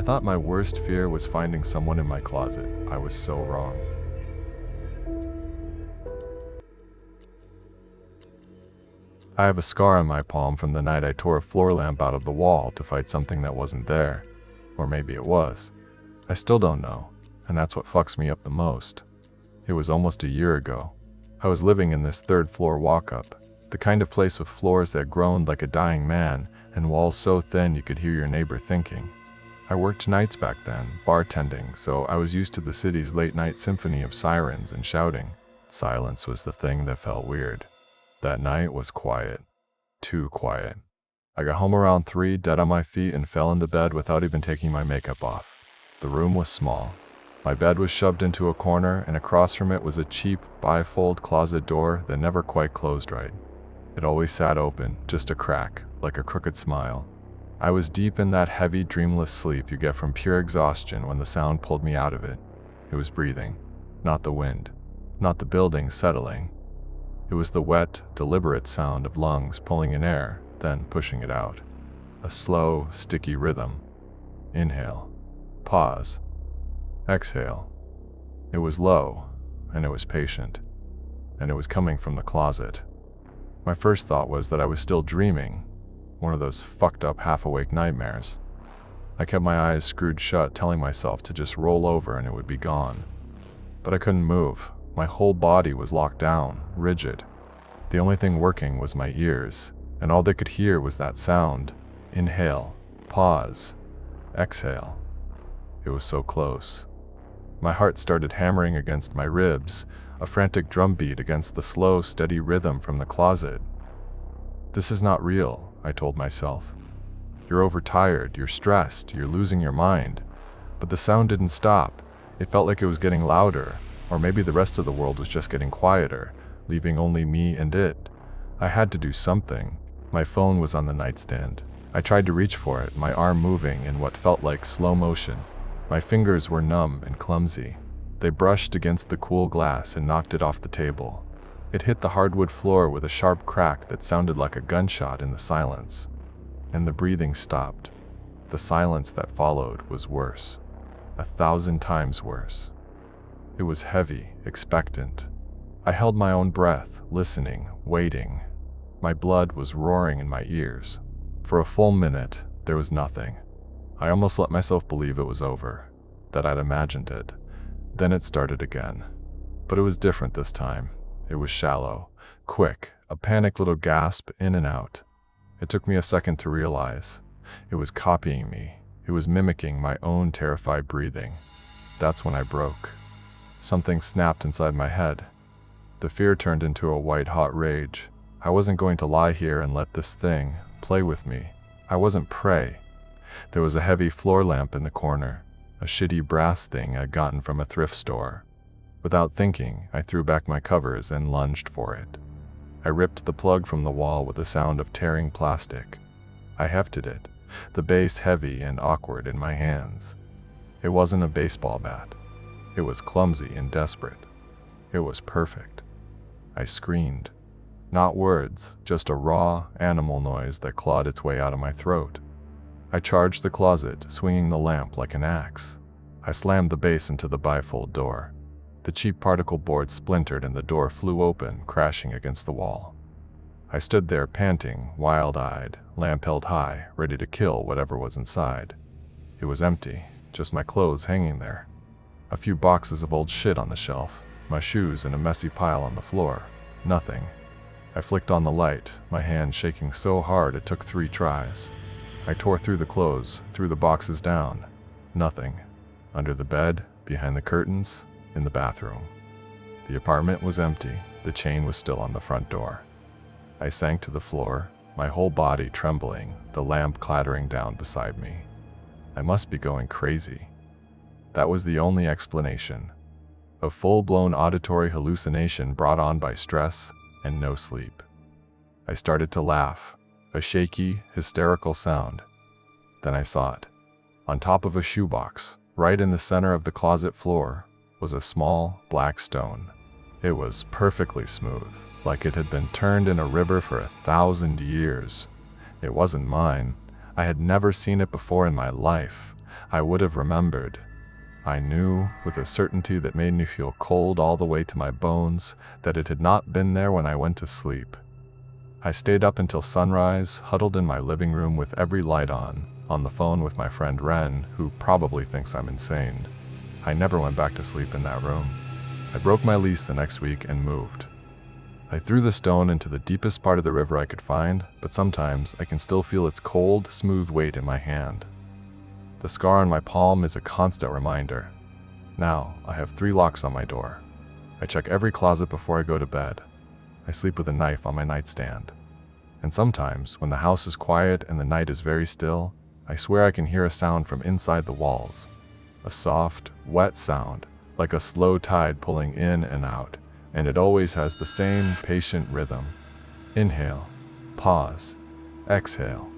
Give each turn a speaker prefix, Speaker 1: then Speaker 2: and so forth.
Speaker 1: I thought my worst fear was finding someone in my closet. I was so wrong. I have a scar on my palm from the night I tore a floor lamp out of the wall to fight something that wasn't there. Or maybe it was. I still don't know, and that's what fucks me up the most. It was almost a year ago. I was living in this third-floor walk-up, the kind of place with floors that groaned like a dying man and walls so thin you could hear your neighbor thinking. I worked nights back then, bartending, so I was used to the city's late-night symphony of sirens and shouting. Silence was the thing that felt weird. That night was quiet. Too quiet. I got home around 3, dead on my feet, and fell into bed without even taking my makeup off. The room was small. My bed was shoved into a corner, and across from it was a cheap, bifold closet door that never quite closed right. It always sat open, just a crack, like a crooked smile. I was deep in that heavy, dreamless sleep you get from pure exhaustion when the sound pulled me out of it. It was breathing, not the wind, not the building settling. It was the wet, deliberate sound of lungs pulling in air, then pushing it out. A slow, sticky rhythm. Inhale. Pause. Exhale. It was low, and it was patient, and it was coming from the closet. My first thought was that I was still dreaming, one of those fucked up half-awake nightmares. I kept my eyes screwed shut, telling myself to just roll over and it would be gone. But I couldn't move. My whole body was locked down, rigid. The only thing working was my ears, and all they could hear was that sound. Inhale. Pause. Exhale. It was so close. My heart started hammering against my ribs, a frantic drumbeat against the slow, steady rhythm from the closet. This is not real, I told myself. You're overtired, you're stressed, you're losing your mind. But the sound didn't stop. It felt like it was getting louder, or maybe the rest of the world was just getting quieter, leaving only me and it. I had to do something. My phone was on the nightstand. I tried to reach for it, my arm moving in what felt like slow motion. My fingers were numb and clumsy. They brushed against the cool glass and knocked it off the table. It hit the hardwood floor with a sharp crack that sounded like a gunshot in the silence. And the breathing stopped. The silence that followed was worse. 1,000 times worse. It was heavy, expectant. I held my own breath, listening, waiting. My blood was roaring in my ears. For a full minute, there was nothing. I almost let myself believe it was over, that I'd imagined it. Then it started again. But it was different this time. It was shallow, quick, a panicked little gasp in and out. It took me a second to realize. It was copying me. It was mimicking my own terrified breathing. That's when I broke. Something snapped inside my head. The fear turned into a white-hot rage. I wasn't going to lie here and let this thing play with me. I wasn't prey. There was a heavy floor lamp in the corner, a shitty brass thing I'd gotten from a thrift store. Without thinking, I threw back my covers and lunged for it. I ripped the plug from the wall with a sound of tearing plastic. I hefted it, the base heavy and awkward in my hands. It wasn't a baseball bat. It was clumsy and desperate. It was perfect. I screamed. Not words, just a raw, animal noise that clawed its way out of my throat. I charged the closet, swinging the lamp like an axe. I slammed the base into the bifold door. The cheap particle board splintered and the door flew open, crashing against the wall. I stood there panting, wild-eyed, lamp held high, ready to kill whatever was inside. It was empty, just my clothes hanging there. A few boxes of old shit on the shelf, my shoes in a messy pile on the floor. Nothing. I flicked on the light, my hand shaking so hard it took 3 tries. I tore through the clothes, threw the boxes down. Nothing. Under the bed, behind the curtains, in the bathroom. The apartment was empty. The chain was still on the front door. I sank to the floor, my whole body trembling, the lamp clattering down beside me. I must be going crazy. That was the only explanation. A full-blown auditory hallucination brought on by stress and no sleep. I started to laugh, a shaky, hysterical sound. Then I saw it. On top of a shoebox, right in the center of the closet floor, was a small, black stone. It was perfectly smooth, like it had been turned in a river for 1,000 years. It wasn't mine. I had never seen it before in my life. I would have remembered. I knew, with a certainty that made me feel cold all the way to my bones, that it had not been there when I went to sleep. I stayed up until sunrise, huddled in my living room with every light on the phone with my friend Ren, who probably thinks I'm insane. I never went back to sleep in that room. I broke my lease the next week and moved. I threw the stone into the deepest part of the river I could find, but sometimes I can still feel its cold, smooth weight in my hand. The scar on my palm is a constant reminder. Now, I have 3 locks on my door. I check every closet before I go to bed. I sleep with a knife on my nightstand. And sometimes, when the house is quiet and the night is very still, I swear I can hear a sound from inside the walls. A soft, wet sound, like a slow tide pulling in and out, and it always has the same patient rhythm. Inhale, pause, exhale.